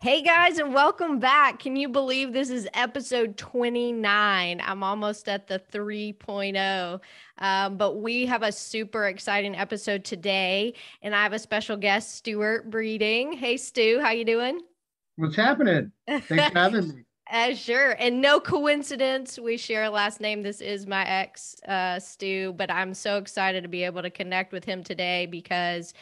Hey guys, and welcome back. Can you believe this is episode 29? I'm almost at the 3.0. But we have a super exciting episode today, and I have a special guest, Stuart Breeding. Hey Stu, how you doing? What's happening? Thanks for having me. Sure. And no coincidence, we share a last name. This is my ex, Stu, but I'm so excited to be able to connect with him today because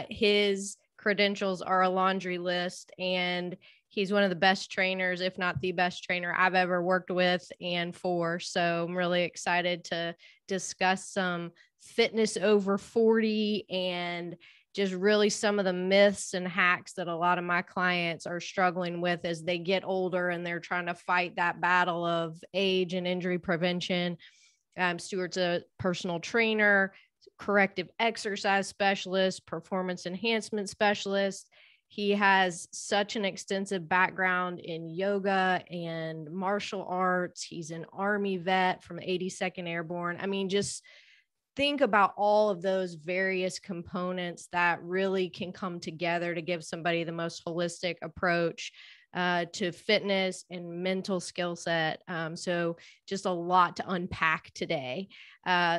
his credentials are a laundry list, and he's one of the best trainers, if not the best trainer I've ever worked with and for. So I'm really excited to discuss some fitness over 40 and just really some of the myths and hacks that a lot of my clients are struggling with as they get older and they're trying to fight that battle of age and injury prevention. Stuart's a personal trainer, corrective exercise specialist, performance enhancement specialist. He has such an extensive background in yoga and martial arts. He's an Army vet from the 82nd Airborne. I mean, just think about all of those various components that really can come together to give somebody the most holistic approach to fitness and mental skill set. So just a lot to unpack today.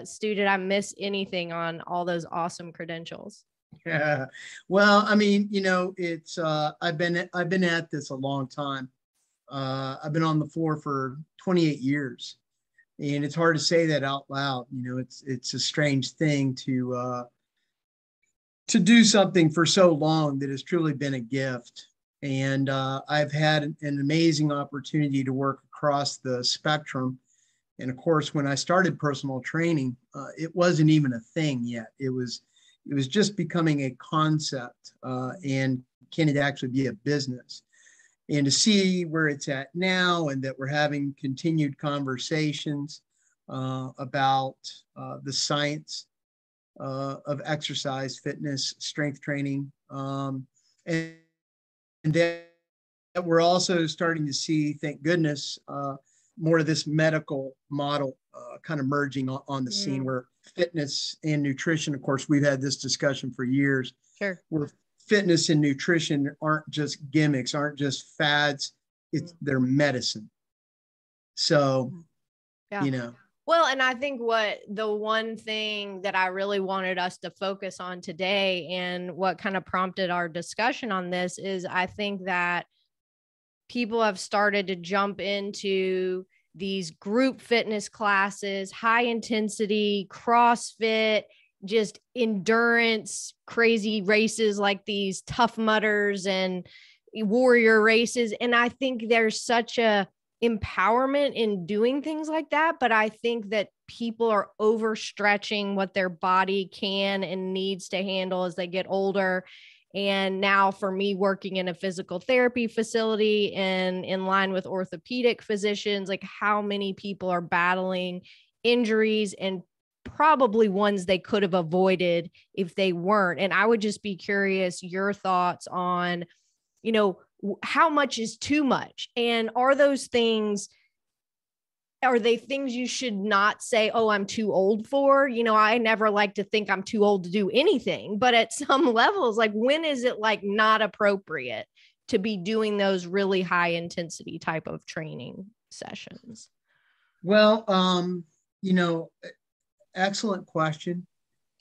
Stu, did I miss anything on all those awesome credentials? Yeah. Well, I mean, it's I've been at this a long time. I've been on the floor for 28 years, and it's hard to say that out loud. It's a strange thing to do something for so long that has truly been a gift. And I've had an amazing opportunity to work across the spectrum. And of course, when I started personal training, it wasn't even a thing yet. It was just becoming a concept, and can it actually be a business? And to see where it's at now, and that we're having continued conversations about the science of exercise, fitness, strength training, and that we're also starting to see, thank goodness, more of this medical model kind of merging on the scene, where fitness and nutrition, of course, we've had this discussion for years, Sure. where fitness and nutrition aren't just gimmicks, aren't just fads, it's their medicine. So, Yeah. you know, Well, and I think what the one thing that I really wanted us to focus on today and what kind of prompted our discussion on this is I think that people have started to jump into these group fitness classes, high intensity, CrossFit, just endurance, crazy races like these Tough Mudders and warrior races. And I think there's such a empowerment in doing things like that. But I think that people are overstretching what their body can and needs to handle as they get older. And now for me working in a physical therapy facility and in line with orthopedic physicians, like how many people are battling injuries and probably ones they could have avoided if they weren't. And I would just be curious your thoughts on, how much is too much? And are they things you should not say, oh, I'm too old for? I never like to think I'm too old to do anything, but at some levels, like when is it like not appropriate to be doing those really high intensity type of training sessions? well, excellent question.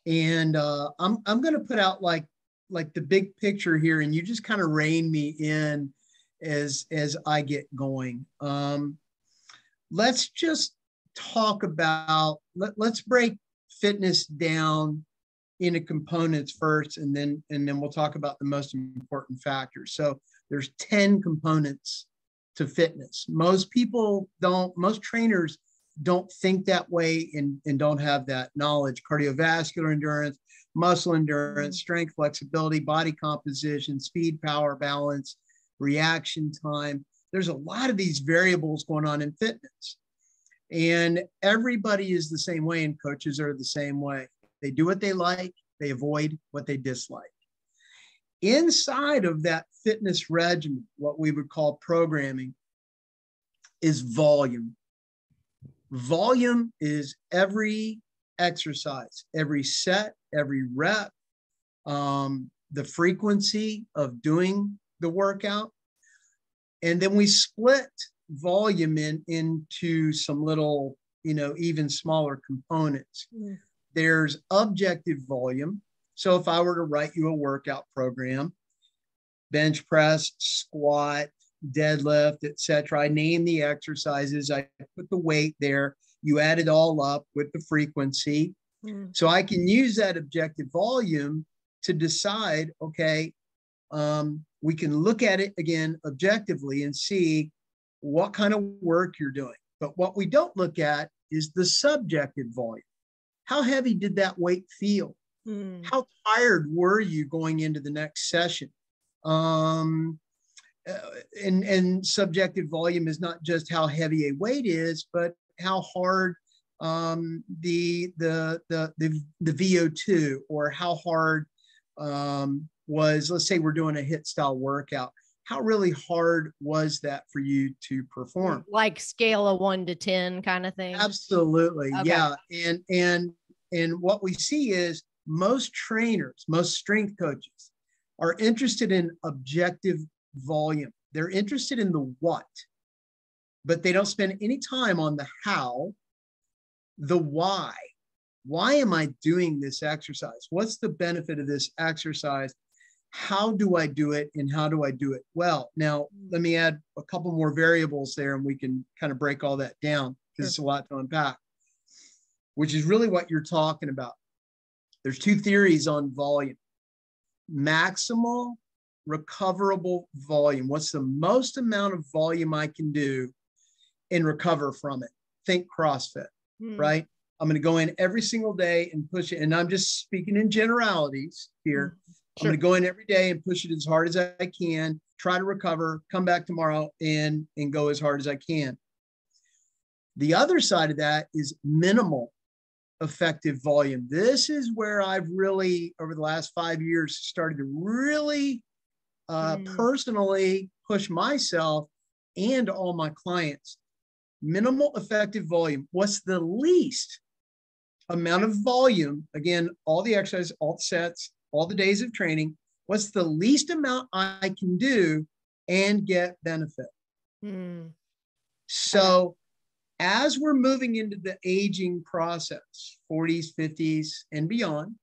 And I'm going to put out like the big picture here, and you just kind of rein me in as I get going. Let's just talk about let's break fitness down into components first, and then we'll talk about the most important factors. So there's 10 components to fitness. Most trainers don't think that way, and don't have that knowledge. Cardiovascular endurance, muscle endurance, strength, flexibility, body composition, speed, power, balance, reaction time. There's a lot of these variables going on in fitness. And everybody is the same way, and coaches are the same way. They do what they like, they avoid what they dislike. Inside of that fitness regimen, what we would call programming, is volume. Volume is every exercise, every set, every rep, the frequency of doing the workout. And then we split volume into some little, even smaller components. Mm. There's objective volume. So if I were to write you a workout program, bench press, squat, deadlift, etc., I name the exercises, I put the weight there, you add it all up with the frequency. Mm. So I can use that objective volume to decide, okay, we can look at it again objectively and see what kind of work you're doing. But what we don't look at is the subjective volume. How heavy did that weight feel? Mm. How tired were you going into the next session? And subjective volume is not just how heavy a weight is, but how hard the VO2, or how hard was, let's say we're doing a HIIT style workout. How really hard was that for you to perform? Like scale of 1 to 10 kind of thing? Absolutely. Okay. Yeah. And what we see is most trainers, most strength coaches are interested in objective volume. They're interested in the what, but they don't spend any time on the how, the why. Why am I doing this exercise? What's the benefit of this exercise? How do I do it, and how do I do it well? Now, let me add a couple more variables there, and we can kind of break all that down, because it's a lot to unpack, which is really what you're talking about. There's two theories on volume. Maximal recoverable volume. What's the most amount of volume I can do and recover from it? Think CrossFit, right? I'm going to go in every single day and push it. And I'm just speaking in generalities here. Sure. I'm going to go in every day and push it as hard as I can, try to recover, come back tomorrow and go as hard as I can. The other side of that is minimal effective volume. This is where I've really, over the last 5 years, started to really personally push myself and all my clients. Minimal effective volume. What's the least amount of volume? Again, all the exercises, all the sets, all the days of training. What's the least amount I can do and get benefit? So as we're moving into the aging process, 40s, 50s, and beyond,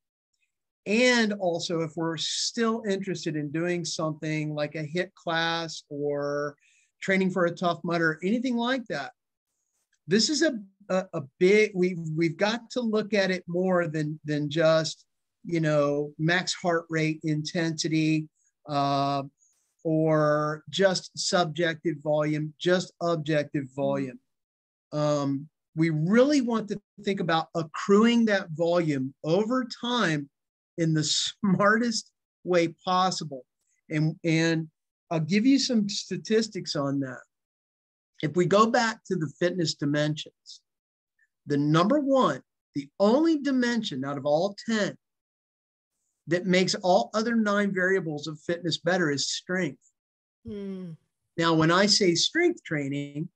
and also if we're still interested in doing something like a HIIT class or training for a Tough Mudder or anything like that, this is a big, we've got to look at it more than just, max heart rate intensity, or just subjective volume, just objective volume. We really want to think about accruing that volume over time in the smartest way possible. And I'll give you some statistics on that. If we go back to the fitness dimensions, the number one, the only dimension out of all 10 that makes all other 9 variables of fitness better is strength. Now, when I say strength training,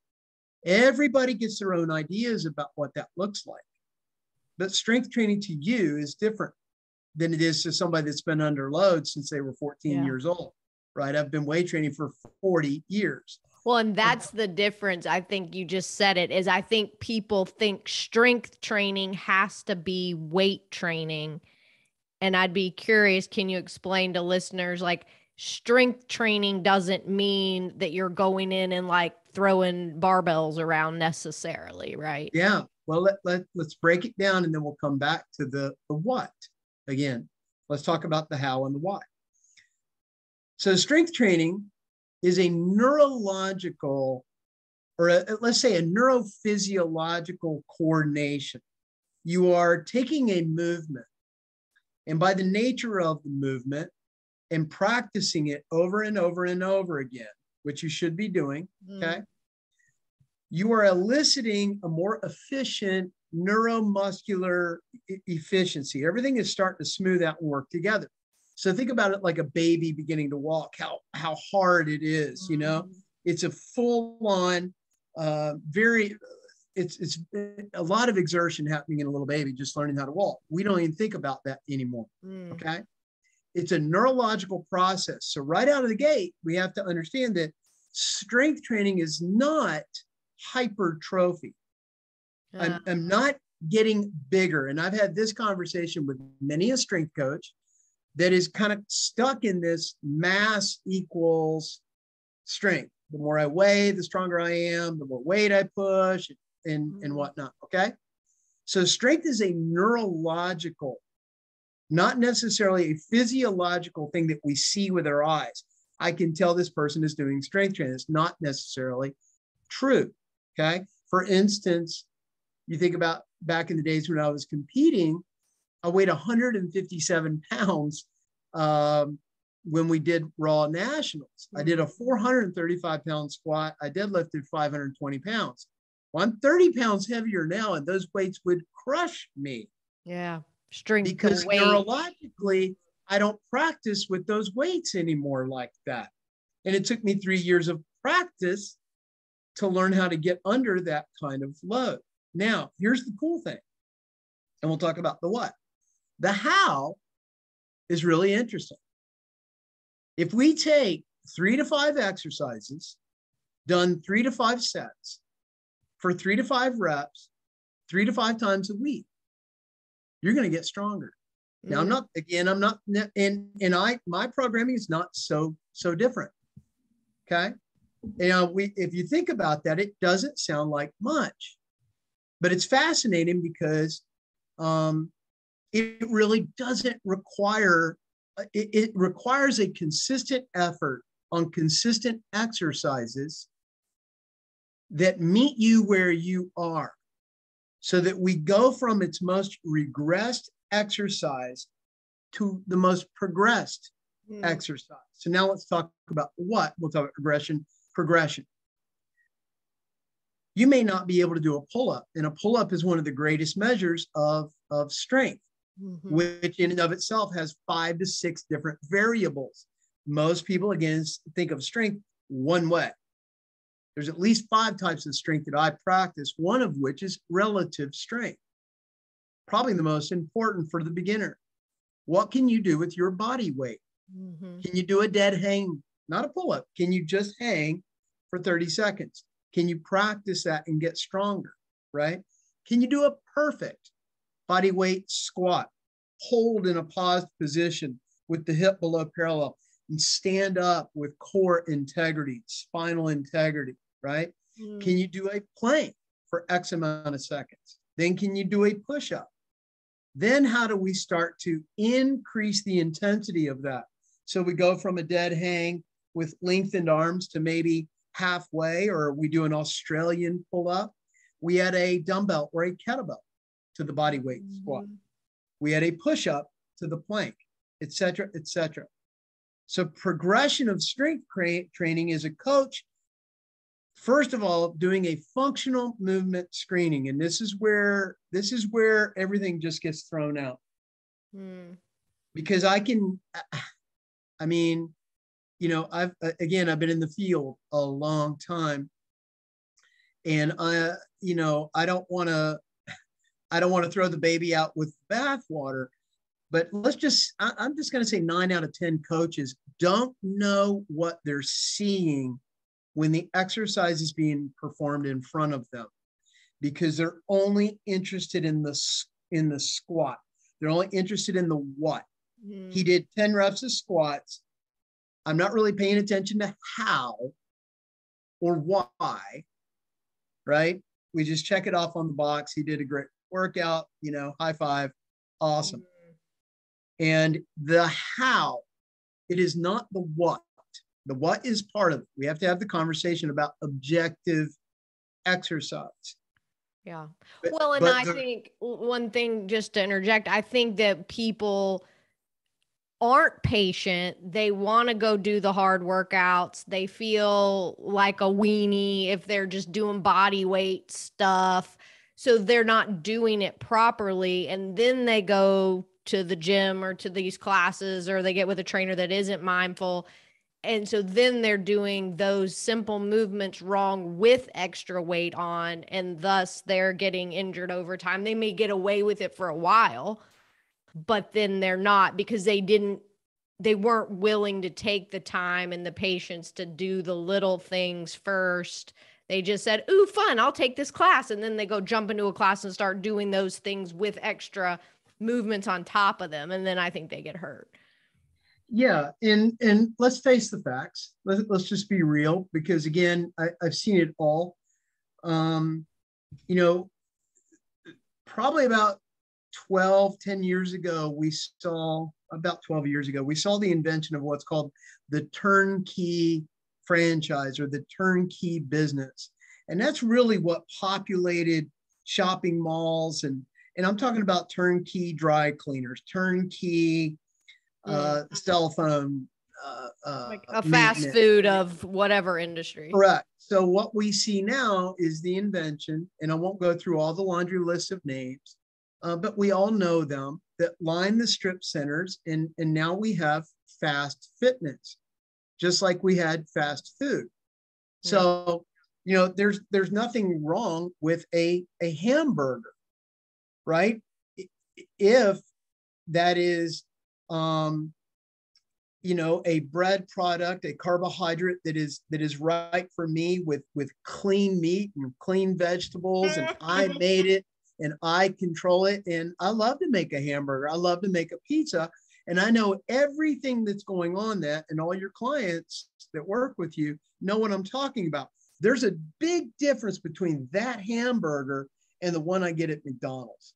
everybody gets their own ideas about what that looks like. But strength training to you is different than it is to somebody that's been under load since they were 14 years old, right? I've been weight training for 40 years. Well, and that's the difference. I think you just said it, is I think people think strength training has to be weight training. And I'd be curious, can you explain to listeners, like, strength training doesn't mean that you're going in and like throwing barbells around necessarily, right? Yeah. Well, let's break it down, and then we'll come back to the what. Again, let's talk about the how and the why. So strength training is a neurological, or let's say a neurophysiological coordination. You are taking a movement, and by the nature of the movement and practicing it over and over and over again, which you should be doing, okay, you are eliciting a more efficient neuromuscular efficiency. Everything is starting to smooth out and work together. So think about it like a baby beginning to walk, how hard it is, It's a full-on, it's a lot of exertion happening in a little baby just learning how to walk. We don't even think about that anymore, okay? It's a neurological process. So right out of the gate, we have to understand that strength training is not hypertrophy. I'm not getting bigger. And I've had this conversation with many a strength coach that is kind of stuck in this mass equals strength. The more I weigh, the stronger I am, the more weight I push and whatnot. Okay. So strength is a neurological, not necessarily a physiological thing that we see with our eyes. I can tell this person is doing strength training. It's not necessarily true. Okay. For instance, you think about back in the days when I was competing, I weighed 157 pounds when we did Raw Nationals. I did a 435 pound squat. I deadlifted 520 pounds. Well, I'm 30 pounds heavier now, and those weights would crush me. Yeah. Strength because neurologically, I don't practice with those weights anymore like that. And it took me 3 years of practice to learn how to get under that kind of load. Now, here's the cool thing. And we'll talk about the what. The how is really interesting. If we take 3 to 5 exercises, done 3 to 5 sets for 3 to 5 reps, 3 to 5 times a week, you're going to get stronger. Now, my programming is not so different. Okay. If you think about that, it doesn't sound like much, but it's fascinating because it really doesn't require, it requires a consistent effort on consistent exercises that meet you where you are, so that we go from its most regressed exercise to the most progressed exercise. So now let's talk about what. We'll talk about progression. You may not be able to do a pull-up, and a pull-up is one of the greatest measures of strength, which in and of itself has 5 to 6 different variables. Most people, again, think of strength one way. There's at least 5 types of strength that I practice, one of which is relative strength. Probably the most important for the beginner. What can you do with your body weight? Can you do a dead hang? Not a pull-up. Can you just hang for 30 seconds? Can you practice that and get stronger, right? Can you do a perfect body weight squat? Hold in a paused position with the hip below parallel and stand up with core integrity, spinal integrity, right? Can you do a plank for X amount of seconds? Then can you do a push-up? Then how do we start to increase the intensity of that? So we go from a dead hang with lengthened arms to maybe halfway, or we do an Australian pull-up. We add a dumbbell or a kettlebell to the body weight squat. We add a push-up to the plank, et cetera, et cetera. So progression of strength training is a coach, first of all, doing a functional movement screening. And this is where everything just gets thrown out. Because I've been in the field a long time, and I don't want to throw the baby out with the bathwater, but I'm just going to say 9 out of 10 coaches don't know what they're seeing when the exercise is being performed in front of them, because they're only interested in the squat. They're only interested in the what. He did 10 reps of squats. I'm not really paying attention to how or why, right? We just check it off on the box. He did a great workout, high five, awesome. And the how, it is not the what. The what is part of it. We have to have the conversation about objective exercise. Yeah. I think one thing, just to interject, I think that people aren't patient. They want to go do the hard workouts. They feel like a weenie if they're just doing body weight stuff. So they're not doing it properly. And then they go to the gym or to these classes, or they get with a trainer that isn't mindful. And so then they're doing those simple movements wrong with extra weight on, and thus they're getting injured over time. They may get away with it for a while, but then they're not, because they didn't they weren't willing to take the time and the patience to do the little things first. They just said, ooh, fun, I'll take this class. And then they go jump into a class and start doing those things with extra movements on top of them. And then I think they get hurt. Yeah, and let's face the facts. Let's just be real, because again, I've seen it all. Um, you know, probably about 10 years ago, we saw about 12 years ago, we saw the invention of what's called the turnkey franchise or the turnkey business. And that's really what populated shopping malls. And I'm talking about turnkey dry cleaners, turnkey cell phone Like a fast maintenance. food of whatever industry. Correct. So what we see now is the invention, and I won't go through all the laundry list of names, but we all know them, that line the strip centers, and now we have fast fitness, just like we had fast food. So, you know, there's nothing wrong with a hamburger, right? If that is you know, a bread product, a carbohydrate that is right for me, with clean meat and clean vegetables, and I made it and I control it. And I love to make a hamburger. I love to make a pizza. And I know everything that's going on that, and all your clients that work with you know what I'm talking about. There's a big difference between that hamburger and the one I get at McDonald's.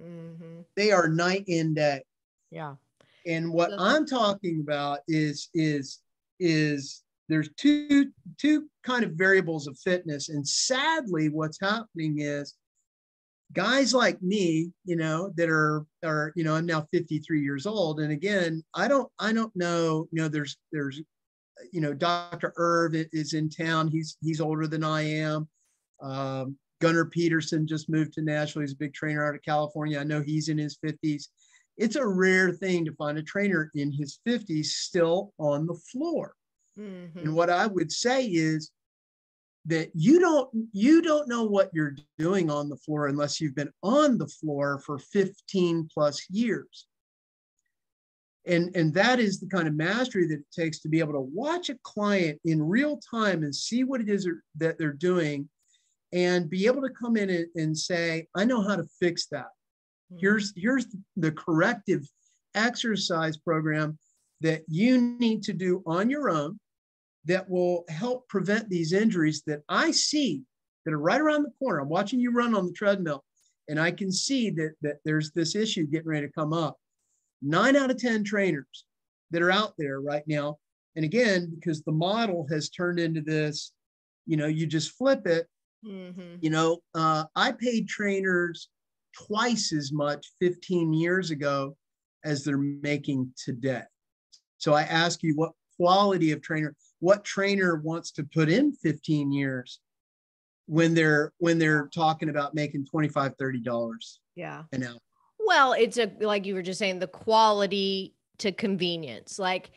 Mm-hmm. They are night and day. Yeah. And what I'm talking about is there's two kind of variables of fitness. And sadly, what's happening is guys like me, you know, that are, you know, I'm now 53 years old. And again, I don't know, you know, there's, you know, Dr. Irv is in town. He's older than I am. Gunnar Peterson just moved to Nashville. He's a big trainer out of California. I know he's in his 50s. It's a rare thing to find a trainer in his 50s still on the floor. Mm-hmm. And what I would say is that you don't know what you're doing on the floor unless you've been on the floor for 15 plus years. And that is the kind of mastery that it takes to be able to watch a client in real time and see what it is that they're doing, and be able to come in and say, I know how to fix that. Here's the corrective exercise program that you need to do on your own that will help prevent these injuries that I see that are right around the corner. I'm watching you run on the treadmill, and I can see that there's this issue getting ready to come up. 9 out of 10 trainers that are out there right now. And again, because the model has turned into this, you know, you just flip it. Mm-hmm. You know, I paid trainers twice as much 15 years ago as they're making today. So I ask you, what quality of trainer, what trainer wants to put in 15 years when they're talking about making $25, $30 an hour? Well, it's like you were just saying, the quality to convenience. Like,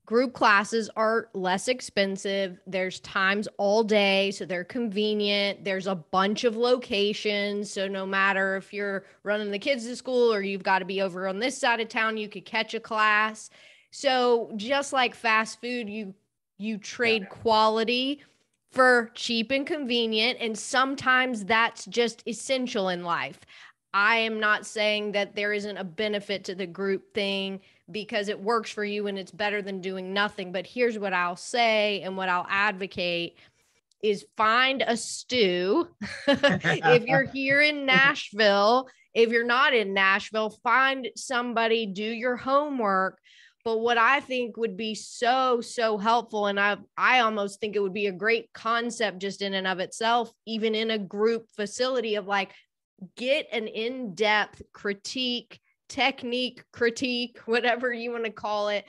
group classes are less expensive. There's times all day, so they're convenient. There's a bunch of locations. So no matter if you're running the kids to school or you've got to be over on this side of town, you could catch a class. So just like fast food, you trade quality for cheap and convenient. And sometimes that's just essential in life. I am not saying that there isn't a benefit to the group thing, because it works for you and it's better than doing nothing. But here's what I'll say and what I'll advocate is find a stew. If you're here in Nashville, if you're not in Nashville, find somebody, do your homework. But what I think would be so helpful, and I almost think it would be a great concept just in and of itself, even in a group facility, of like, get an in-depth technique critique, whatever you want to call it,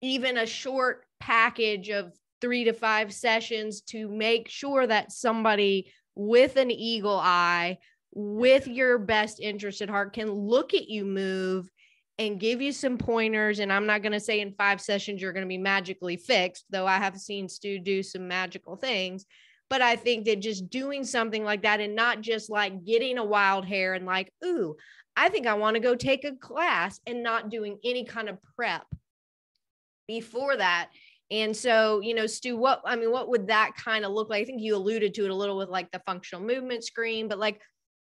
even a short package of 3 to 5 sessions to make sure that somebody with an eagle eye, with your best interest at heart, can look at you move and give you some pointers. And I'm not going to say in 5 sessions you're going to be magically fixed, though I have seen Stu do some magical things. But I think that just doing something like that, and not just like getting a wild hair and like, ooh, I think I want to go take a class, and not doing any kind of prep before that. And so, Stu, what would that kind of look like? I think you alluded to it a little with like the functional movement screen, but like,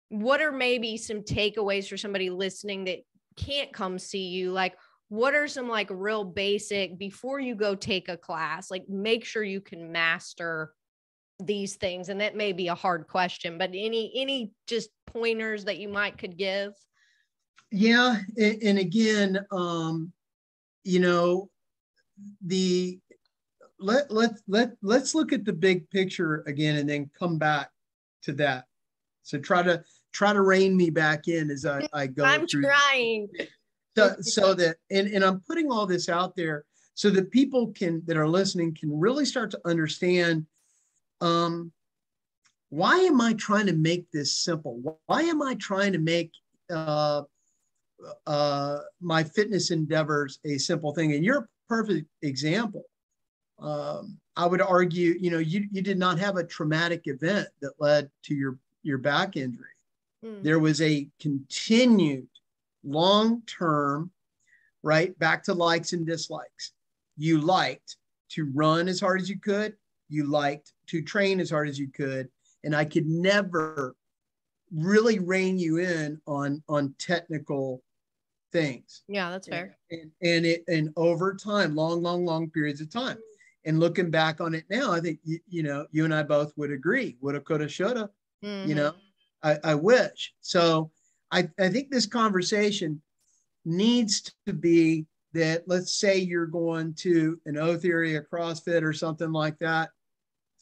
what are maybe some takeaways for somebody listening that can't come see you? Like, what are some like real basic, before you go take a class, like make sure you can master these things? And that may be a hard question, but any just pointers that you could give? Yeah. And again, the let's look at the big picture again and then come back to that. So try to rein me back in as I go. I'm trying. So that and I'm putting all this out there so that people that are listening can really start to understand, why am I trying to make this simple? Why am I trying to make my fitness endeavors a simple thing? And you're a perfect example. I would argue, you did not have a traumatic event that led to your back injury. There was a continued long-term, right, back to likes and dislikes. You liked to run as hard as you could. You liked to train as hard as you could. And I could never really rein you in on technical things. Yeah, that's fair. And over time, long periods of time. And looking back on it now, I think, you and I both would agree. Woulda, coulda, shoulda. I wish. So I think this conversation needs to be that, let's say you're going to an O theory, a CrossFit or something like that.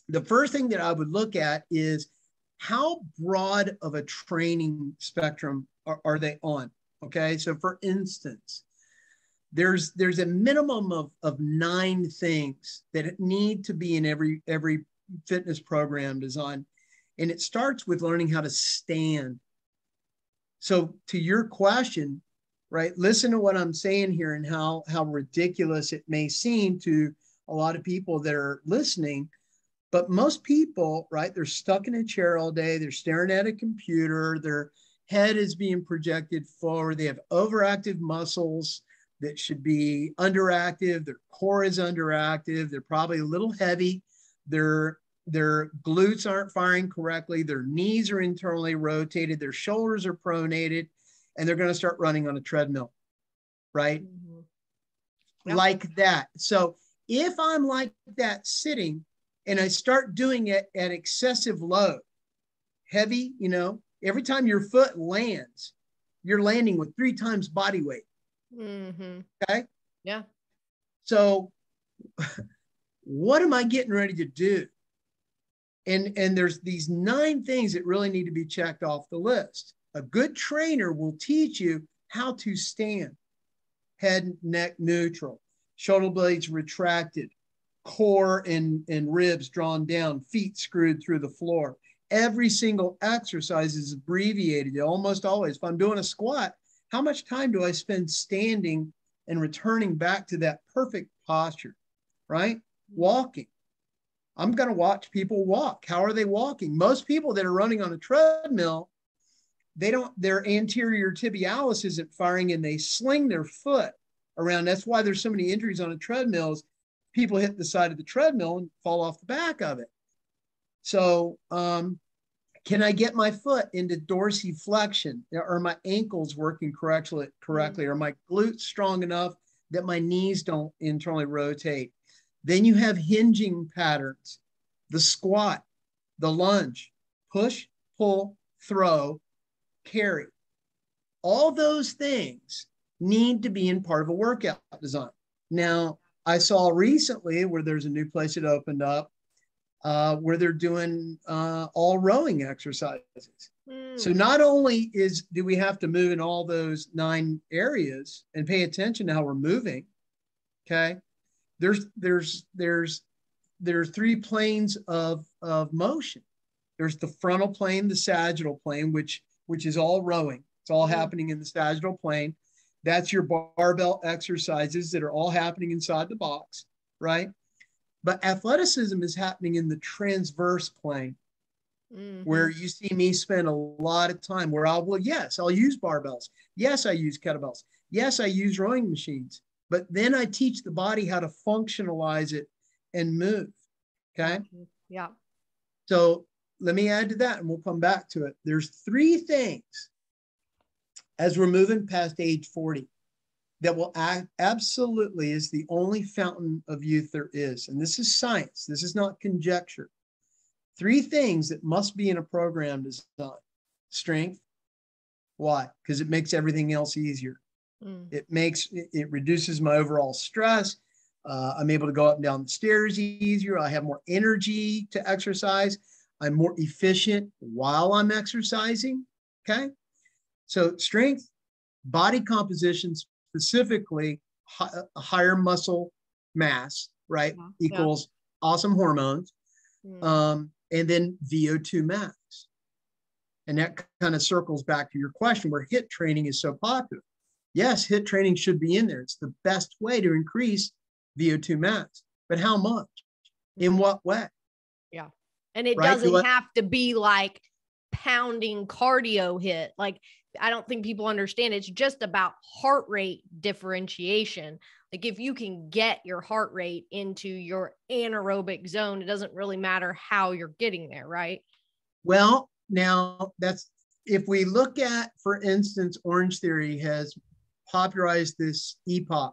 The first thing that I would look at is how broad of a training spectrum are they on? Okay. So for instance, there's a minimum of 9 things that need to be in every fitness program design. And it starts with learning how to stand. So to your question, right, listen to what I'm saying here and how ridiculous it may seem to a lot of people that are listening. But most people, right, they're stuck in a chair all day. They're staring at a computer. Their head is being projected forward. They have overactive muscles that should be underactive. Their core is underactive. They're probably a little heavy. Their glutes aren't firing correctly. Their knees are internally rotated. Their shoulders are pronated, and they're going to start running on a treadmill, right? Yep. Like that. So if I'm like that sitting and I start doing it at excessive load, heavy, every time your foot lands, you're landing with 3 times body weight. Okay. Yeah. So what am I getting ready to do? And there's these 9 things that really need to be checked off the list. A good trainer will teach you how to stand, head, neck neutral, shoulder blades retracted, core and ribs drawn down, feet screwed through the floor. Every single exercise is abbreviated almost always. If I'm doing a squat, how much time do I spend standing and returning back to that perfect posture, right? Walking. I'm going to watch people walk. How are they walking? Most people that are running on a treadmill, their anterior tibialis isn't firing and they sling their foot around. That's why there's so many injuries on a treadmill. Is people hit the side of the treadmill and fall off the back of it. So can I get my foot into dorsiflexion? Are my ankles working correctly? Are my glutes strong enough that my knees don't internally rotate? Then you have hinging patterns, the squat, the lunge, push, pull, throw, carry. All those things need to be in part of a workout design. Now, I saw recently where there's a new place that opened up where they're doing all rowing exercises. So not only do we have to move in all those 9 areas and pay attention to how we're moving, okay? There's 3 planes of motion. There's the frontal plane, the sagittal plane, which is all rowing. It's all happening in the sagittal plane. That's your barbell exercises that are all happening inside the box, right? But athleticism is happening in the transverse plane, where you see me spend a lot of time where I'll use barbells. Yes, I use kettlebells. Yes, I use rowing machines. but then I teach the body how to functionalize it and move. Okay. Yeah. So let me add to that and we'll come back to it. There's 3 things as we're moving past age 40 that will absolutely is the only fountain of youth there is. And this is science. This is not conjecture. 3 things that must be in a program design. Strength. Why? Because it makes everything else easier. It reduces my overall stress. I'm able to go up and down the stairs easier. I have more energy to exercise. I'm more efficient while I'm exercising. Okay. So strength, body composition, specifically higher muscle mass, right? Equals awesome hormones. And then VO2 max. And that kind of circles back to your question where HIIT training is so popular. Yes, HIIT training should be in there. It's the best way to increase VO2 max. But how much? In what way? Yeah. And it doesn't have to be like pounding cardio HIIT. Like, I don't think people understand. It's just about heart rate differentiation. Like, if you can get your heart rate into your anaerobic zone, it doesn't really matter how you're getting there, right? Well, now that's, if we look at, for instance, Orange Theory has popularized this EPOC,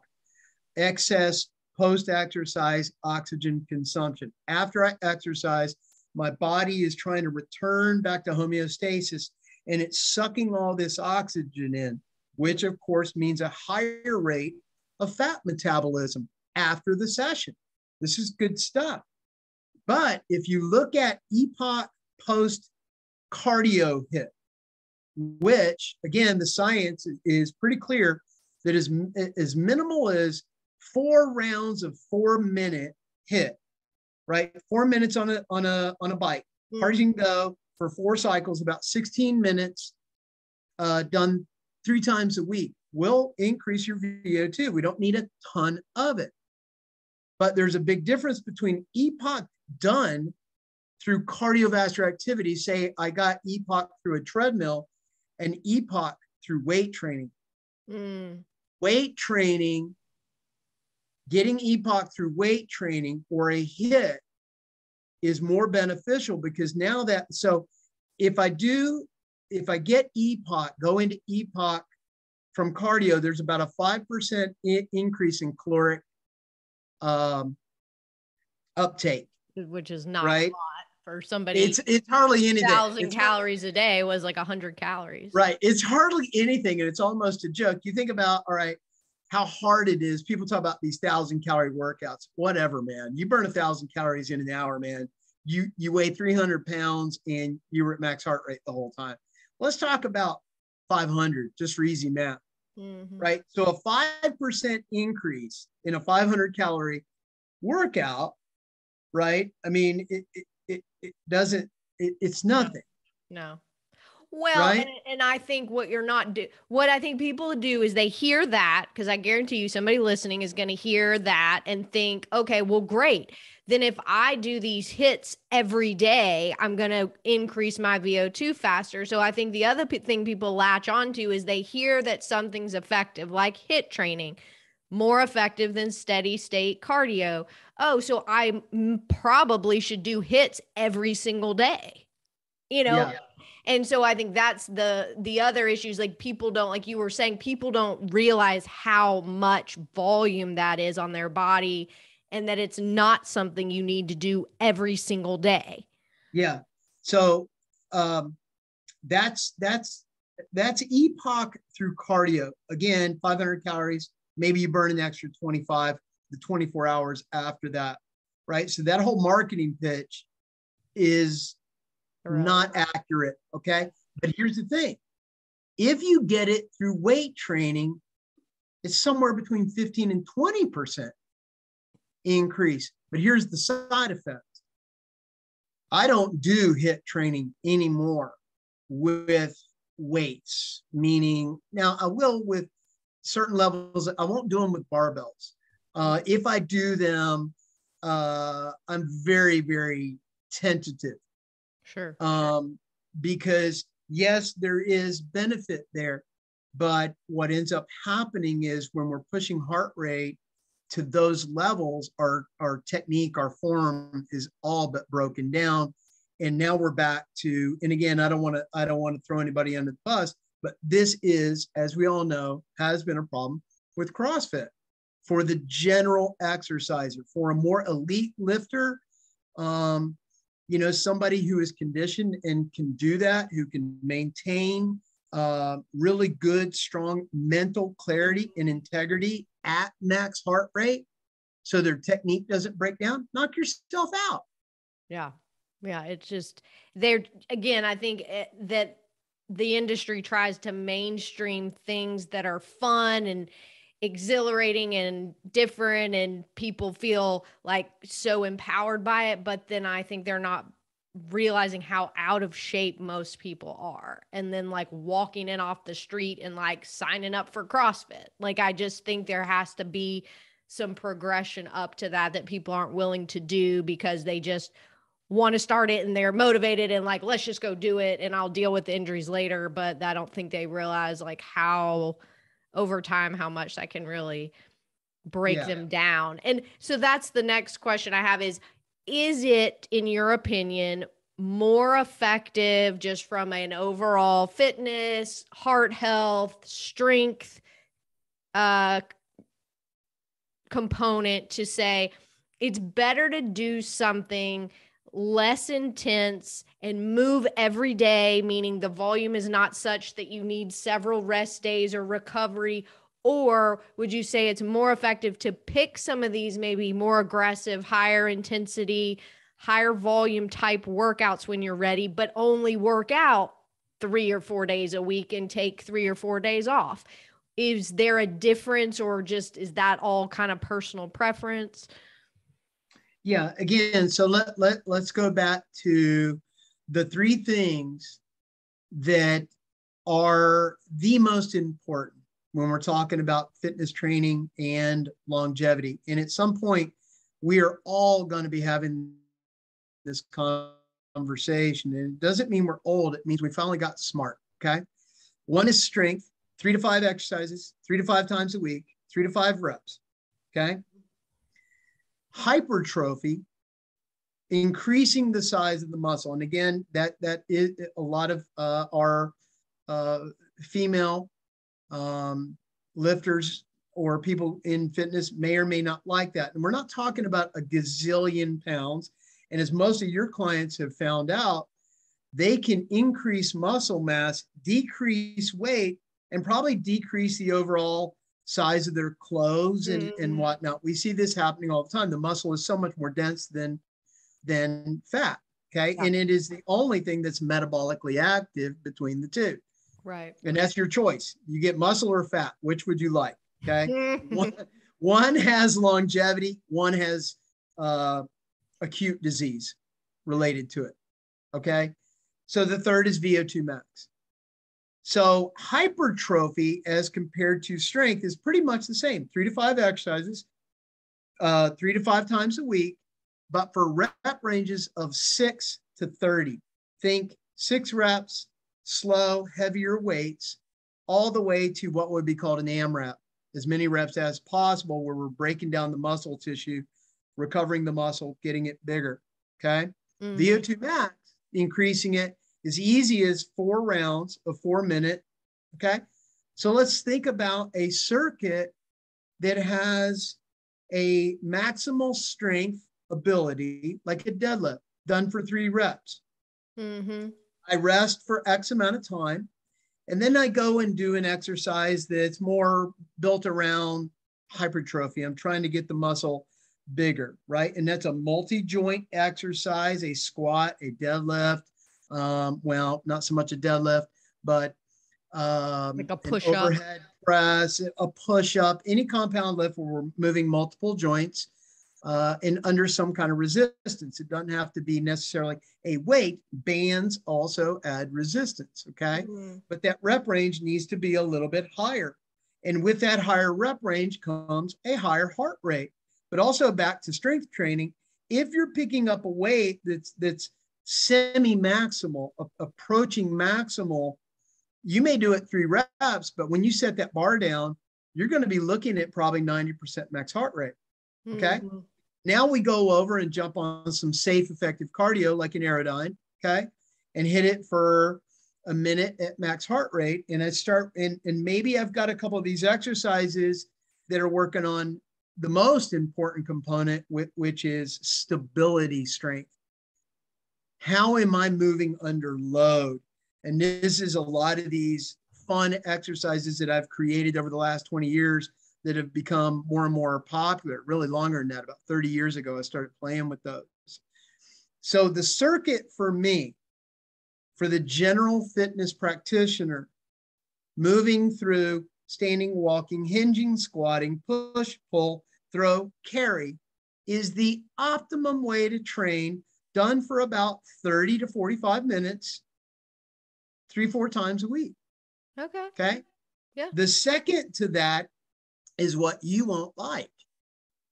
excess post-exercise oxygen consumption. After I exercise, my body is trying to return back to homeostasis and it's sucking all this oxygen in, which of course means a higher rate of fat metabolism after the session. This is good stuff. But if you look at EPOC post cardio HIIT, which again, the science is pretty clear that is as minimal as 4 rounds of 4-minute HIIT, right? 4 minutes on a bike, hard as you can go for 4 cycles, about 16 minutes, done 3 times a week, will increase your VO2. We don't need a ton of it. But there's a big difference between EPOC done through cardiovascular activity. Say I got EPOC through a treadmill and EPOC through weight training. Weight training, getting EPOC through weight training or a HIIT is more beneficial because now that, so if I get EPOC, go into EPOC from cardio, there's about a 5% increase in caloric uptake. Which is not right? a lot for somebody. It's hardly anything. 1,000 calories a day was like 100 calories. Right. It's hardly anything. And it's almost a joke. You think about, all right, how hard it is. People talk about these 1,000-calorie workouts, whatever, man. You burn 1,000 calories in an hour, man. You weigh 300 pounds and you were at max heart rate the whole time. Let's talk about 500 just for easy math. Right. So a 5% increase in a 500-calorie workout, right? I mean, it doesn't, it's nothing. No. Well, right? and I think what I think people do is they hear that, because I guarantee you somebody listening is going to hear that and think, okay, well, great. Then if I do these hits every day, I'm going to increase my VO2 faster. So I think the other thing people latch onto is they hear that something's effective, like HIIT training, more effective than steady state cardio. Oh, so I probably should do hits every single day, Yeah. And so I think that's the other issues. Like, people don't, like you were saying, people don't realize how much volume that is on their body, and that it's not something you need to do every single day. Yeah. So that's EPOC through cardio. Again, 500 calories. Maybe you burn an extra 25 to 24 hours after that, right? So that whole marketing pitch is not accurate, okay? But here's the thing. If you get it through weight training, it's somewhere between 15 and 20% increase. But here's the side effect. I don't do HIIT training anymore with weights, meaning now I will with certain levels. I won't do them with barbells. If I do them, I'm very, very tentative. Sure. Because yes, there is benefit there, But what ends up happening is when we're pushing heart rate to those levels, our technique, our form is all but broken down. And now we're back to, and again, I don't want to throw anybody under the bus, but this is, as we all know, has been a problem with CrossFit. For the general exerciser, for a more elite lifter, somebody who is conditioned and can do that, who can maintain really good, strong mental clarity and integrity at max heart rate so their technique doesn't break down, knock yourself out. Yeah. Yeah. It's just, again, I think that the industry tries to mainstream things that are fun and exhilarating and different, and people feel like so empowered by it. But then I think they're not realizing how out of shape most people are, and then like walking in off the street and like signing up for CrossFit. Like, I just think there has to be some progression up to that people aren't willing to do because they just want to start it and they're motivated and like, let's just go do it and I'll deal with the injuries later. But I don't think they realize like how over time, how much that can really break them down. And so that's the next question I have is it, in your opinion, more effective just from an overall fitness, heart health, strength component to say it's better to do something less intense and move every day, meaning the volume is not such that you need several rest days or recovery? Or would you say it's more effective to pick some of these maybe more aggressive, higher intensity, higher volume type workouts when you're ready, but only work out 3 or 4 days a week and take 3 or 4 days off? Is there a difference, or just is that all kind of personal preference? Yeah, again, so let's go back to the 3 things that are the most important when we're talking about fitness training and longevity. And at some point, we are all going to be having this conversation. And it doesn't mean we're old. It means we finally got smart, okay? One is strength, 3 to 5 exercises, 3 to 5 times a week, 3 to 5 reps, okay? Hypertrophy, increasing the size of the muscle. And again, that is a lot of our female lifters or people in fitness may or may not like that. And we're not talking about a gazillion pounds. And as most of your clients have found out, they can increase muscle mass, decrease weight, and probably decrease the overall size of their clothes and whatnot. We see this happening all the time. The muscle is so much more dense than fat, okay? Yeah. And it is the only thing that's metabolically active between the two. Right. And that's your choice. You get muscle or fat. Which would you like, okay? one has longevity. One has acute disease related to it, okay? So the third is VO2 max. So hypertrophy as compared to strength is pretty much the same. 3 to 5 exercises, 3 to 5 times a week, but for rep ranges of 6 to 30. Think 6 reps, slow, heavier weights, all the way to what would be called an AMRAP, as many reps as possible, where we're breaking down the muscle tissue, recovering the muscle, getting it bigger, okay? VO2 max, increasing it as easy as 4 rounds of 4 minute, okay? So let's think about a circuit that has a maximal strength ability, like a deadlift, done for 3 reps. I rest for X amount of time, and then I go and do an exercise that's more built around hypertrophy. I'm trying to get the muscle bigger, right? And that's a multi-joint exercise, a squat, a deadlift, well, not so much a deadlift, but like a push-up, an overhead press, a push-up, any compound lift where we're moving multiple joints and under some kind of resistance. It doesn't have to be necessarily a weight. Bands also add resistance, okay? But that rep range needs to be a little bit higher. And with that higher rep range comes a higher heart rate. But also back to strength training, if you're picking up a weight that's semi-maximal, approaching maximal, You may do it 3 reps, but when you set that bar down, you're going to be looking at probably 90% max heart rate. Okay. Mm-hmm. Now we go over and jump on some safe, effective cardio like an Aerodyne. Okay. And hit it for a minute at max heart rate. And I start, and maybe I've got a couple of these exercises that are working on the most important component, which is stability strength. How am I moving under load? And this is a lot of these fun exercises that I've created over the last 20 years that have become more and more popular, really longer than that. About 30 years ago, I started playing with those. So the circuit for me, for the general fitness practitioner, moving through standing, walking, hinging, squatting, push, pull, throw, carry, is the optimum way to train, done for about 30 to 45 minutes, 3-4 times a week. Okay. Okay. Yeah. The second to that is what you won't like.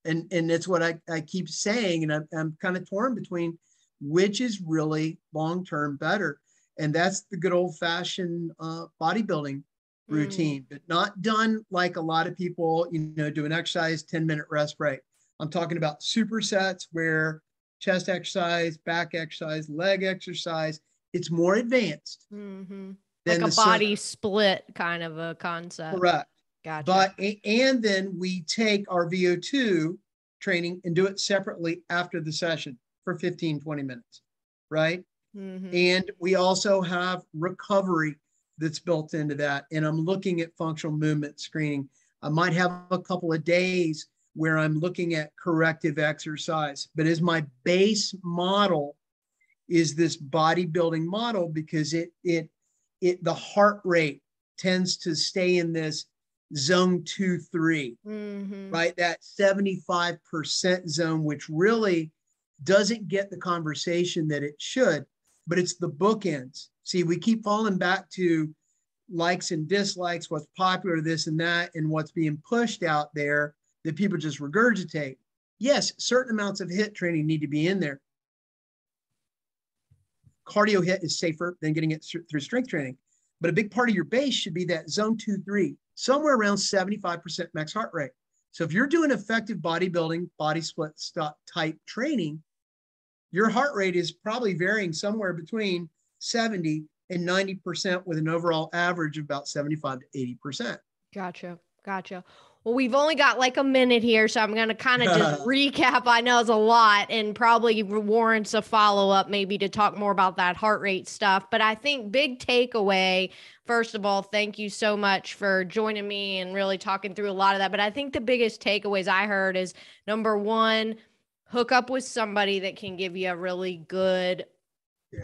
And that's what I keep saying. And I'm kind of torn between which is really long-term better. And that's the good old fashioned bodybuilding routine, but not done like a lot of people, do an exercise, 10-minute rest break. I'm talking about supersets where chest exercise, back exercise, leg exercise, it's more advanced. Mm-hmm. Like a body split kind of a concept. Correct. Gotcha. And then we take our VO2 training and do it separately after the session for 15, 20 minutes, right? Mm-hmm. And we also have recovery that's built into that. And I'm looking at functional movement screening. I might have a couple of days where I'm looking at corrective exercise, but as my base model is this bodybuilding model, because the heart rate tends to stay in this zone 2-3, mm-hmm. right? That 75% zone, which really doesn't get the conversation that it should, but it's the bookends. See, we keep falling back to likes and dislikes, what's popular, this and that, and what's being pushed out there that people just regurgitate. Yes, certain amounts of HIIT training need to be in there. Cardio HIIT is safer than getting it through strength training. But a big part of your base should be that zone 2-3, somewhere around 75% max heart rate. So if you're doing effective bodybuilding, body split type training, your heart rate is probably varying somewhere between 70 and 90% with an overall average of about 75 to 80%. Gotcha. Well, we've only got like a minute here, so I'm going to kind of just recap. I know it's a lot and probably warrants a follow-up maybe to talk more about that heart rate stuff. But I think big takeaway, first of all, thank you so much for joining me and really talking through a lot of that. But I think the biggest takeaways I heard is, number one, hook up with somebody that can give you a really good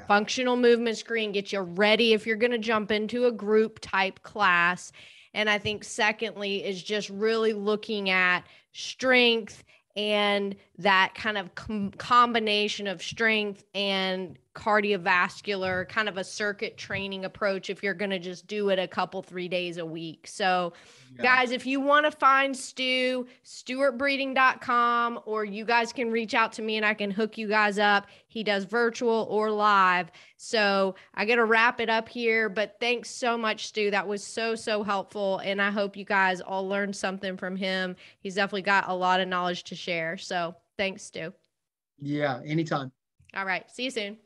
functional movement screen, get you ready if you're going to jump into a group type class. And I think secondly is just really looking at strength and that kind of combination of strength and cardiovascular, kind of a circuit training approach if you're going to just do it a couple, 3 days a week. So guys, if you want to find Stu, stuartbreeding.com, or you guys can reach out to me and I can hook you guys up. He does virtual or live. So I got to wrap it up here, but thanks so much, Stu. That was so helpful. And I hope you guys all learned something from him. He's definitely got a lot of knowledge to share. So thanks, Stu. Yeah, anytime. All right. See you soon.